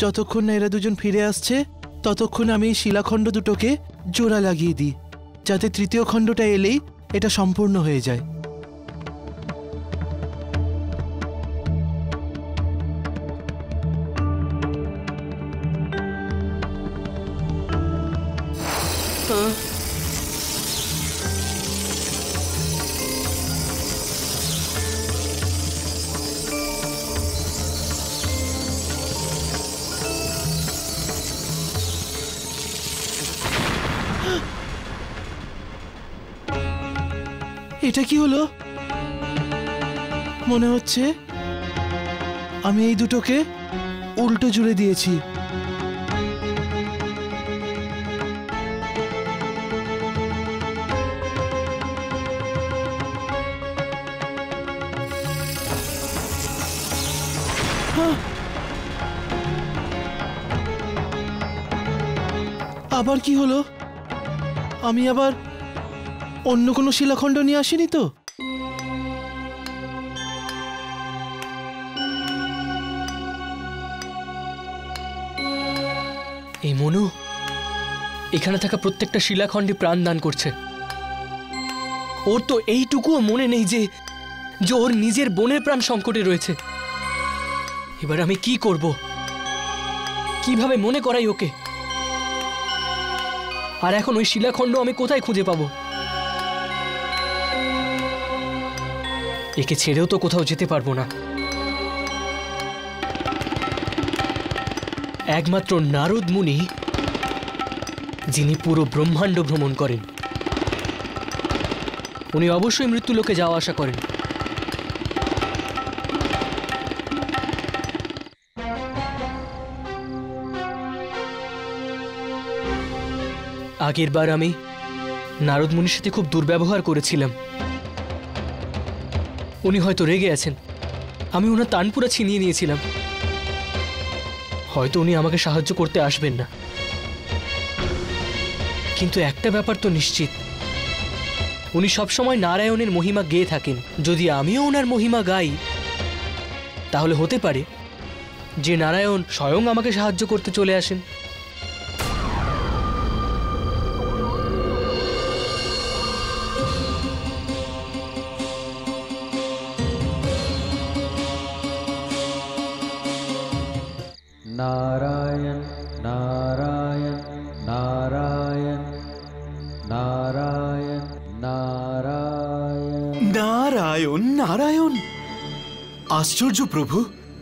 যতক্ষণ না এরা দুজন ফিরে আসছে ততক্ষণ আমি এই শিলাখণ্ড দুটোকে জোড়া লাগিয়ে দিই, যাতে তৃতীয় খণ্ডটা এলেই এটা সম্পূর্ণ হয়ে যায়। এটা কি হলো? মনে হচ্ছে আমি এই দুটোকে উল্টো জুড়ে দিয়েছি। আবার কি হলো? আমি আবার অন্য কোনো শিলাখণ্ড নিয়ে আসিনি তো? এই মনু এখানে থাকা প্রত্যেকটা শিলাখণ্ডে প্রাণ দান করছে। ওর তো এইটুকুও মনে নেই যে ওর নিজের বোনের প্রাণ সংকটে রয়েছে। এবার আমি কি করব? কিভাবে মনে করাই ওকে? আর এখন ওই শিলাখণ্ড আমি কোথায় খুঁজে পাবো? একে ছেড়েও তো কোথাও যেতে পারবো না। একমাত্র নারদ মুনি, যিনি পুরো ব্রহ্মাণ্ড ভ্রমণ করেন, উনি অবশ্যই মৃত্যুলোকে যাওয়া আসা করেন। আগের বার আমি নারদ মুনির সাথে খুব দুর্ব্যবহার করেছিলাম। উনি হয়তো রেগে আছেন। আমি ওনার তানপুরা ছিনিয়ে নিয়েছিলাম। হয়তো উনি আমাকে সাহায্য করতে আসবেন না, কিন্তু একটা ব্যাপার তো নিশ্চিত, উনি সবসময় নারায়ণের মহিমা গেয়ে থাকেন। যদি আমিও ওনার মহিমা গাই, তাহলে হতে পারে যে নারায়ণ স্বয়ং আমাকে সাহায্য করতে চলে আসেন। नारायण नारायण नारायण नारायण नारायण नारायण नारायण। आश्चर्य प्रभु,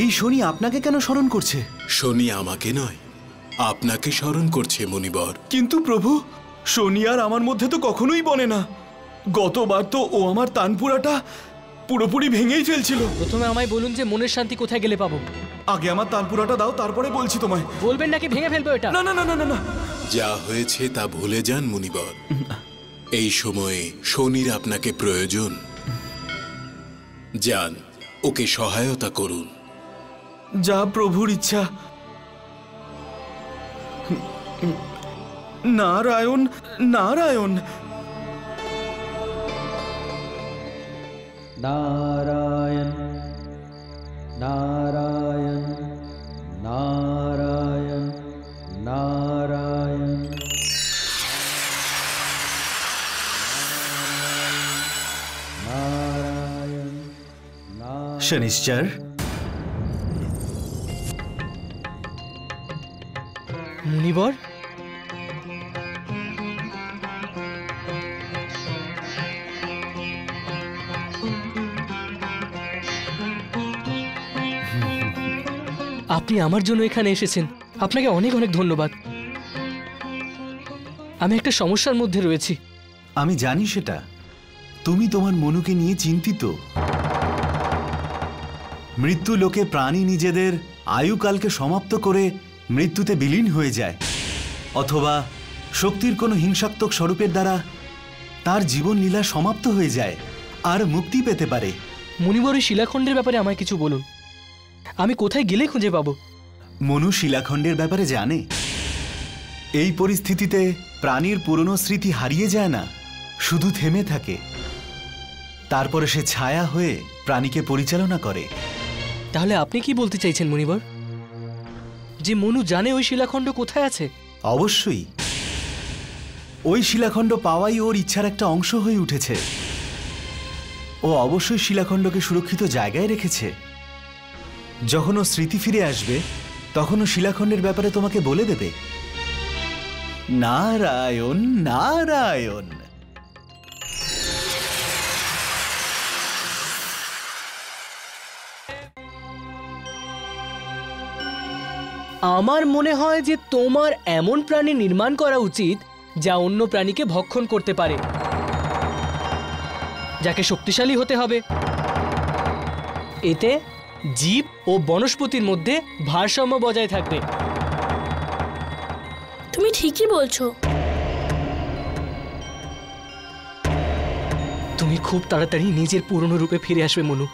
এই শনি আপনাকে কেন স্মরণ করছে? শনি আমাকে নয়, আপনাকে স্মরণ করছে মুনিবর। কিন্তু প্রভু, শনি আর আমার মধ্যে তো কখনোই বনে না। গতবার তো ও আমার তানপুরাটা পুরোপুরি ভেঙেই ফেলছিল। প্রথমে আমায় বলুন যে মনের শান্তি কোথায় গেলে পাবো। আগে আমার তানপুরাটা দাও, তারপরে বলছি তোমায়। বলবেন নাকি ভেঙে ফেলবো এটা? না না না না না। যা হয়েছে তা ভুলে যান মুনিবর। এই সময়ে শনির আপনাকে প্রয়োজন। যান, ওকে সহায়তা করুন। যা প্রভুর ইচ্ছা। নারায়ণ নারায়ণ नारायण नारायण नारायण नारायण नारायण शनिश्चर। মুনিবর, আপনি আমার জন্য এখানে এসেছেন, আপনাকে অনেক অনেক ধন্যবাদ। আমি একটা সমস্যার মধ্যে রয়েছি। আমি জানি সেটা। তুমি তোমার মনুকে নিয়ে চিন্তিত। মৃত্যু লোকে প্রাণী নিজেদের আয়ুকালকে সমাপ্ত করে মৃত্যুতে বিলীন হয়ে যায়, অথবা শক্তির কোনো হিংসাত্মক স্বরূপের দ্বারা তার জীবন লীলা সমাপ্ত হয়ে যায় আর মুক্তি পেতে পারে। মুনিবর, এই শিলাখণ্ডের ব্যাপারে আমায় কিছু বলুন। আমি কোথায় গেলে খুঁজে পাবো? মনু শিলাখণ্ডের ব্যাপারে জানে। এই পরিস্থিতিতে প্রাণীর পুরনো স্মৃতি হারিয়ে যায় না, শুধু থেমে থাকে। তারপরে সে ছায়া হয়ে প্রাণীকে পরিচালনা করে। তাহলে আপনি কি বলতে চাইছেন মুনিবর? যে মনু জানে ওই শিলাখণ্ড কোথায় আছে? অবশ্যই, ওই শিলাখণ্ড পাওয়াই ওর ইচ্ছার একটা অংশ হয়ে উঠেছে। ও অবশ্যই শিলাখণ্ডকে সুরক্ষিত জায়গায় রেখেছে। যখন ও স্মৃতি ফিরে আসবে তখন ও শিলাখণ্ডের ব্যাপারে তোমাকে বলে দেবে। নারায়ণ নারায়ণ। আমার মনে হয় যে তোমার এমন প্রাণী নির্মাণ করা উচিত যা অন্য প্রাণীকে ভক্ষণ করতে পারে, যাকে শক্তিশালী হতে হবে। এতে জীব ও বনস্পতির মধ্যে ভারসাম্য বজায় থাকবে। তুমি ঠিকই বলছো। তুমি খুব তাড়াতাড়ি নিজের পুরনো রূপে ফিরে আসবে মনু।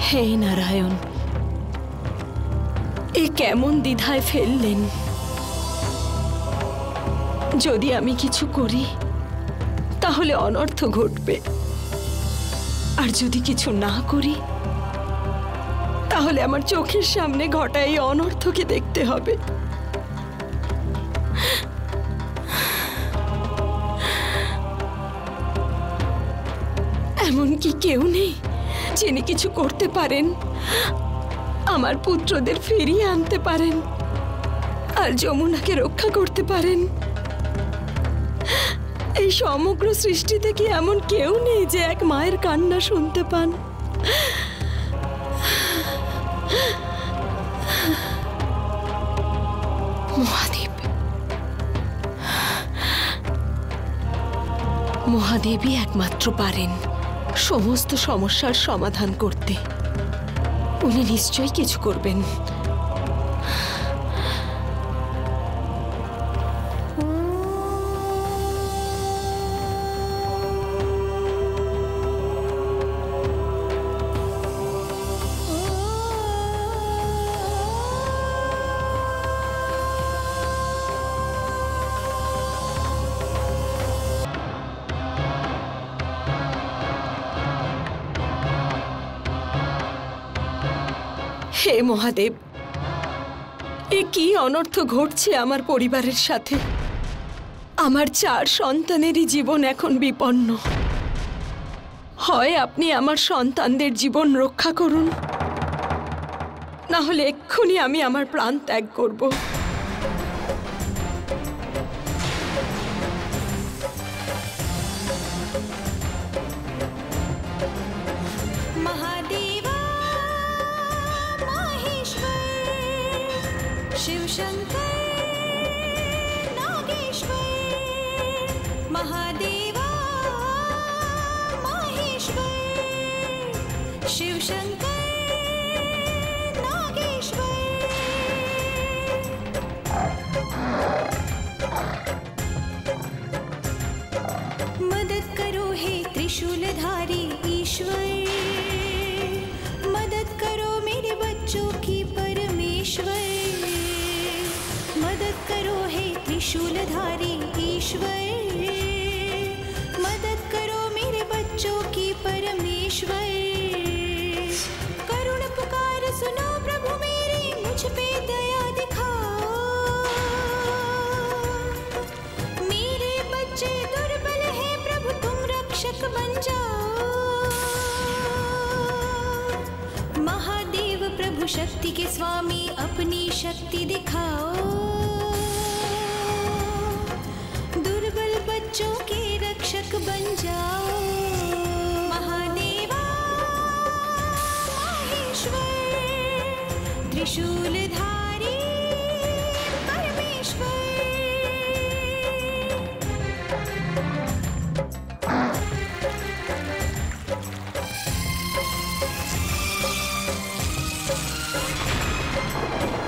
হে নারায়ণ, এ কেমন দ্বিধায় ফেললেন। যদি আমি কিছু করি তাহলে অনর্থ ঘটবে, আর যদি কিছু না করি তাহলে আমার চোখের সামনে ঘটা এই অনর্থকে দেখতে হবে। এমন কি কেউ নেই যিনি কিছু করতে পারেন, আমার পুত্রদের ফিরিয়ে আনতে পারেন আর যমুনাকে রক্ষা করতে পারেন? এই সমগ্র সৃষ্টিতে কি এমন কেউ নেই যে এক মায়ের কান্না শুনতে পান? মহাদেব, মহাদেবই একমাত্র পারেন সমস্ত সমস্যার সমাধান করতে। উনি নিশ্চয়ই কিছু করবেন। হে মহাদেব, এ কি অনর্থ ঘটছে আমার পরিবারের সাথে। আমার 4 সন্তানেরই জীবন এখন বিপন্ন। হয় আপনি আমার সন্তানদের জীবন রক্ষা করুন, না হলে এক্ষুনি আমি আমার প্রাণ ত্যাগ করব। मदद करो हे त्रिशूलधारी ईश्वर, मदद करो मेरे बच्चों की परमेश्वर, मदद करो हे त्रिशूलधारी ईश्वर, मदद करो मेरे बच्चों की परमेश्वर। करुण पुकार सुनो प्रभु मेरी, मुझ पे दया दिखाओ। मेरे बच्चे दुर्बल हैं प्रभु, तुम रक्षक प्रभु शक्ति के स्वामी अपनी शक्ति दिखाओ, दुर्बल बच्चों के रक्षक बन जाओ। महादेवा माहेश्वर त्रिशूलधारी परमेश्वर।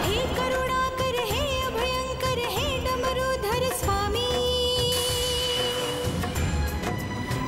हे करुणाकर, हे अभयंकर, हे डमरूधर स्वामी,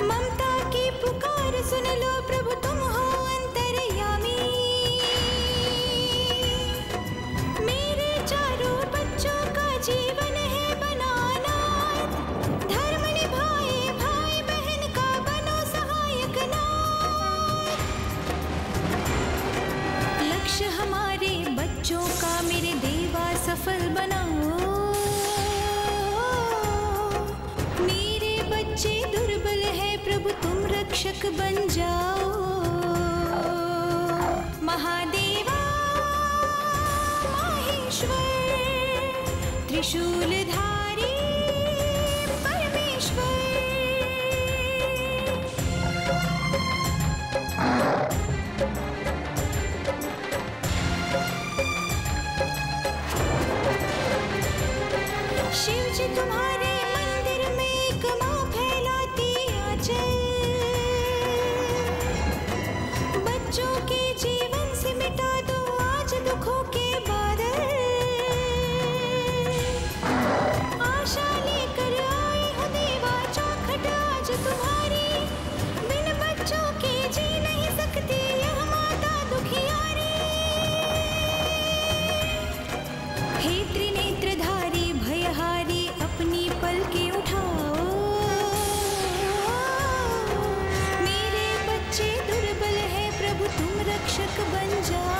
ममता की पुकार सुन लो प्रभु, तुम हो अंतर्यामी। मेरे चारों बच्चों का जीवन है बनाना, धर्म निभाए भाई बहन का बनो सहायक नाथ। लक्ष्य हमारे बच्चों का मेरे देवा सफल बनाओ, मेरे बच्चे दुर्बल है प्रभु तुम रक्षक बन जाओ। महादेवा माहेश्वर त्रिशूलधारी परमेश्वर। शिव जी तुम्हारे मंदिर में एक माँ फैलाती आंचल, बच्चों के जीवन से मिटा दो आज दुखों के बादल। आशा लेकर आई हूँ देवा चौखट आज तुम्हारी, बिन बच्चों के जी नहीं सकती यह माता दुखियारी। हे त्रिनेत्रधारी भयहारी अपनी पलकें उठाओ, मेरे बच्चे दुर्बल है प्रभु तुम रक्षक बन जाओ।